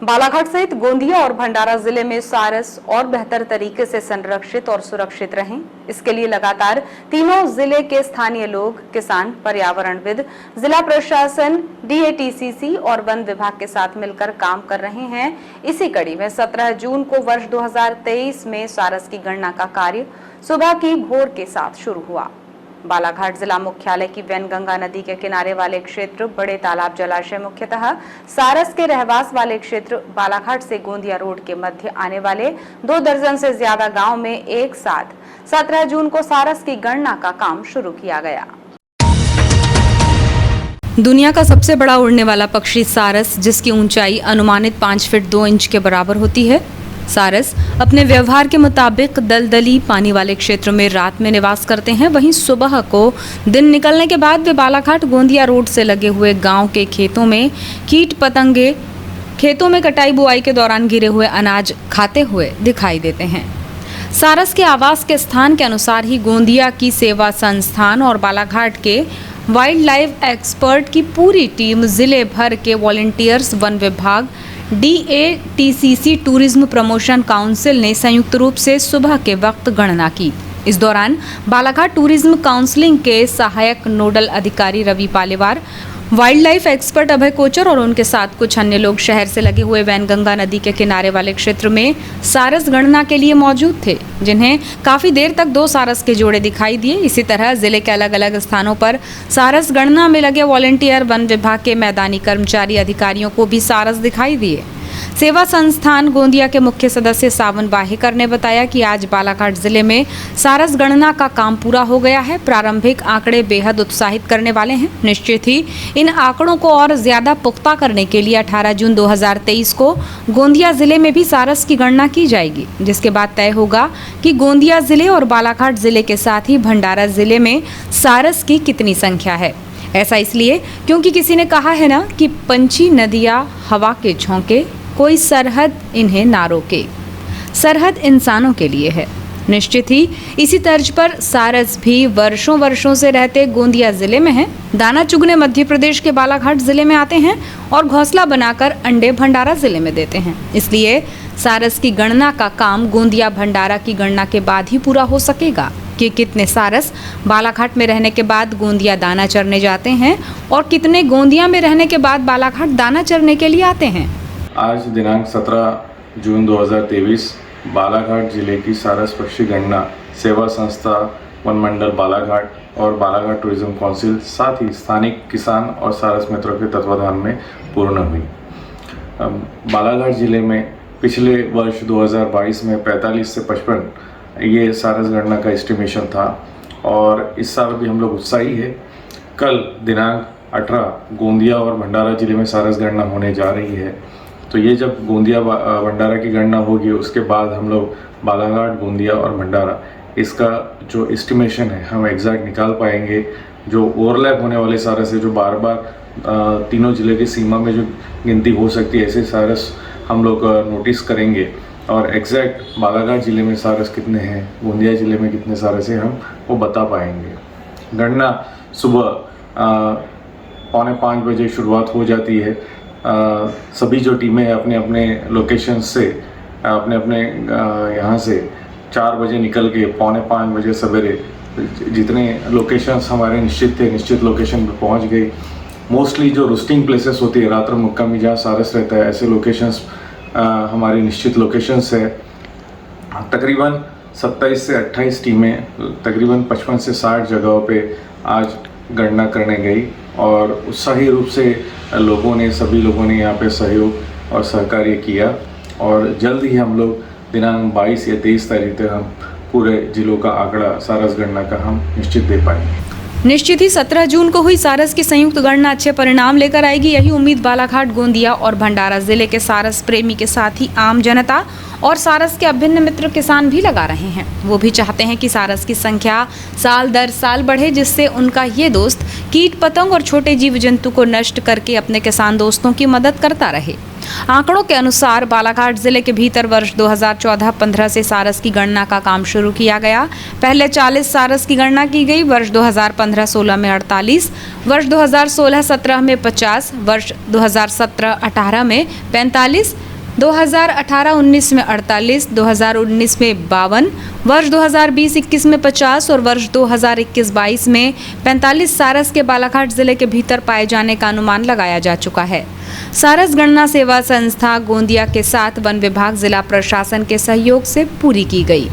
बालाघाट सहित गोंदिया और भंडारा जिले में सारस और बेहतर तरीके से संरक्षित और सुरक्षित रहें, इसके लिए लगातार तीनों जिले के स्थानीय लोग, किसान, पर्यावरणविद, जिला प्रशासन, डीएटीसीसी और वन विभाग के साथ मिलकर काम कर रहे हैं। इसी कड़ी में 17 जून को वर्ष 2023 में सारस की गणना का कार्य सुबह की भोर के साथ शुरू हुआ। बालाघाट जिला मुख्यालय की वैनगंगा नदी के किनारे वाले क्षेत्र, बड़े तालाब जलाशय, मुख्यतः सारस के रहवास वाले क्षेत्र, बालाघाट से गोंदिया रोड के मध्य आने वाले 2 दर्जन से ज्यादा गांव में एक साथ 17 जून को सारस की गणना का काम शुरू किया गया। दुनिया का सबसे बड़ा उड़ने वाला पक्षी सारस, जिसकी ऊंचाई अनुमानित 5 फीट 2 इंच के बराबर होती है। सारस अपने व्यवहार के मुताबिक दलदली पानी वाले क्षेत्र में रात में निवास करते हैं, वहीं सुबह को दिन निकलने के बाद वे बालाघाट गोंदिया रोड से लगे हुए गांव के खेतों में कीट पतंगे खेतों में कटाई बुआई के दौरान गिरे हुए अनाज खाते हुए दिखाई देते हैं। सारस के आवास के स्थान के अनुसार ही गोंदिया की सेवा संस्थान और बालाघाट के वाइल्ड लाइफ एक्सपर्ट की पूरी टीम, जिले भर के वॉलंटियर्स, वन विभाग, डीएटीसीसी, टूरिज्म प्रमोशन काउंसिल ने संयुक्त रूप से सुबह के वक्त गणना की। इस दौरान बालाघाट टूरिज्म काउंसिलिंग के सहायक नोडल अधिकारी रवि पालेवार, वाइल्ड लाइफ एक्सपर्ट अभय कोचर और उनके साथ कुछ अन्य लोग शहर से लगे हुए वैनगंगा नदी के किनारे वाले क्षेत्र में सारस गणना के लिए मौजूद थे, जिन्हें काफी देर तक 2 सारस के जोड़े दिखाई दिए। इसी तरह जिले के अलग अलग स्थानों पर सारस गणना में लगे वॉलंटियर, वन विभाग के मैदानी कर्मचारी, अधिकारियों को भी सारस दिखाई दिए। सेवा संस्थान गोंदिया के मुख्य सदस्य सावन बाहेकर ने बताया कि आज बालाघाट जिले में सारस गणना का काम पूरा हो गया है। प्रारंभिक आंकड़े बेहद उत्साहित करने वाले हैं। निश्चित ही इन आंकड़ों को और ज्यादा पुख्ता करने के लिए 18 जून 2023 को गोंदिया जिले में भी सारस की गणना की जाएगी, जिसके बाद तय होगा कि गोंदिया जिले और बालाघाट जिले के साथ ही भंडारा जिले में सारस की कितनी संख्या है। ऐसा इसलिए क्योंकि किसी ने कहा है ना कि पंछी, नदियाँ, हवा के झोंके, कोई सरहद इन्हें ना रोके। सरहद इंसानों के लिए है। निश्चित ही इसी तर्ज पर सारस भी वर्षों से रहते गोंदिया जिले में हैं। दाना चुगने मध्य प्रदेश के बालाघाट जिले में आते हैं और घोंसला बनाकर अंडे भंडारा जिले में देते हैं। इसलिए सारस की गणना का काम गोंदिया भंडारा की गणना के बाद ही पूरा हो सकेगा कि कितने सारस बालाघाट में रहने के बाद गोंदिया दाना चरने जाते हैं और कितने गोंदिया में रहने के बाद बालाघाट दाना चरने के लिए आते हैं। आज दिनांक 17 जून 2023 बालाघाट जिले की सारस पक्षी गणना सेवा संस्था वन मंडल बालाघाट और बालाघाट टूरिज्म काउंसिल, साथ ही स्थानिक किसान और सारस मित्रों के तत्वाधान में पूर्ण हुई। बालाघाट जिले में पिछले वर्ष 2022 में 45 से 55 ये सारस गणना का एस्टिमेशन था और इस साल भी हम लोग उत्साही है। कल दिनांक 18 गोंदिया और भंडारा जिले में सारस गणना होने जा रही है। तो ये जब गोंदिया भंडारा की गणना होगी उसके बाद हम लोग बालाघाट, गोंदिया और भंडारा इसका जो एस्टिमेशन है हम एग्जैक्ट निकाल पाएंगे। जो ओवरलैप होने वाले सारस है, जो बार बार तीनों जिले की सीमा में जो गिनती हो सकती है, ऐसे सारस हम लोग नोटिस करेंगे और एग्जैक्ट बालाघाट जिले में सारस कितने हैं, गोंदिया जिले में कितने सारस हैं, हम वो बता पाएंगे। गणना सुबह 4:45 बजे शुरुआत हो जाती है। सभी जो टीमें अपने अपने लोकेशन से अपने यहाँ से 4 बजे निकल के 4:45 बजे सवेरे जितने लोकेशंस हमारे निश्चित थे, निश्चित लोकेशन पे पहुँच गई। मोस्टली जो रोस्टिंग प्लेसेस होती है, रात्र मुक्कामी जहाँ सारस रहता है, ऐसे लोकेशंस हमारी निश्चित लोकेशंस है। तकरीबन 27 से 28 टीमें तकरीबन 55 से 60 जगहों पे आज गणना करने गई और उत्साही रूप से सभी लोगों ने यहाँ पे सहयोग और सहकार्य किया और जल्द ही हम लोग दिनांक 22 या 23 तारीख तक हम पूरे जिलों का आंकड़ा सारस गणना का हम निश्चित दे पाएंगे। निश्चित ही 17 जून को हुई सारस की संयुक्त गणना अच्छे परिणाम लेकर आएगी, यही उम्मीद बालाघाट, गोंदिया और भंडारा जिले के सारस प्रेमी के साथ ही आम जनता और सारस के अभिन्न मित्र किसान भी लगा रहे हैं। वो भी चाहते हैं कि सारस की संख्या साल दर साल बढ़े, जिससे उनका ये दोस्त कीट पतंग और छोटे जीव जंतु को नष्ट करके अपने किसान दोस्तों की मदद करता रहे। आंकड़ों के अनुसार बालाघाट जिले के भीतर वर्ष 2014-15 से सारस की गणना का काम शुरू किया गया। पहले 40 सारस की गणना की गई, वर्ष 2015-16 में 48, वर्ष 2016-17 में 50, वर्ष 2017-18 में 45, 2018-19 में 48, 2019 में 52, वर्ष 2020-21 में 50 और वर्ष 2021-22 में 45 सारस के बालाघाट जिले के भीतर पाए जाने का अनुमान लगाया जा चुका है। सारस गणना सेवा संस्था गोंदिया के साथ वन विभाग जिला प्रशासन के सहयोग से पूरी की गई।